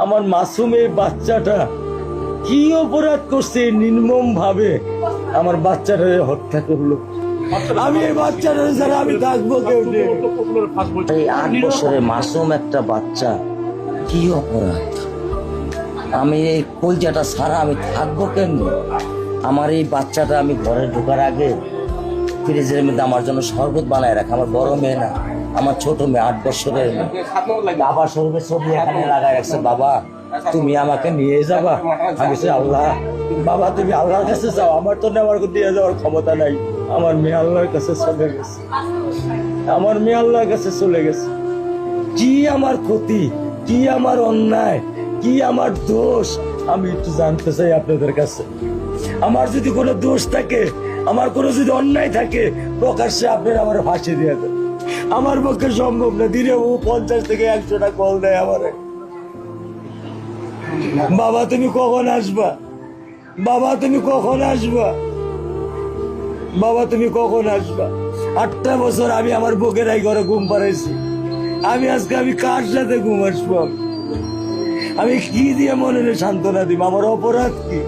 আমার মাসুম এই বাচ্চাটা কি অপরাধ করছে নির্মম ভাবে আমার বাচ্চাটা হত্যা করলো। আমি এই বাচ্চাটা ছাড়া আমি থাকবো কেউ নেই। এই 8 বছরের মাসুম একটা বাচ্চা কি অপরাধ, আমি এই কলজাটা ছাড়া আমি থাকবো কেমনি? আমার এই বাচ্চাটা আমি ঘরে ঢোকার আগে ফ্রিজের মধ্যে আমার জন্য শরবত বানায় রাখে। আমার বড় মেয়ে না, আমার ছোট মেয়ে 8 বছরের মেয়ে। বাবা শরবত ছবি এখানে লাগায় রাখছে, বাবা তুমি আমাকে নিয়ে যাবা। আমি বলছি আল্লাহ, বাবা তুমি আল্লাহর কাছে যাও, আমার তো নেওয়ার দিয়ে যাওয়ার ক্ষমতা নাই। আমার মেয়ে আল্লাহর কাছে চলে গেছে, আমার মেয়ে আল্লাহর কাছে চলে গেছে। কি আমার ক্ষতি, কি আমার অন্যায়, কি আমার দোষ, আমি একটু জানতে চাই আপনাদের কাছে। আমার যদি কোনো দোষ থাকে, আমার কোনো যদি অন্যায় থাকে, প্রকাশ্যে আপনারা আমার ফাঁসি দিয়ে দেন। আমার পক্ষে সম্ভব না, দিনে ও 50 থেকে 100টা কল দেয় আমারে। বাবা তুমি কখন আসবা, বাবা তুমি কখন আসবা, বাবা তুমি কখন আসবা। 8টা বছর আমি আমার বুকের এই ঘরে ঘুম পাড়াইছি। আমি আজকে আমি কার সাথে ঘুম আসবো? আমি কি দিয়ে মনে সান্ত্বনা দিব? আমার অপরাধ কি?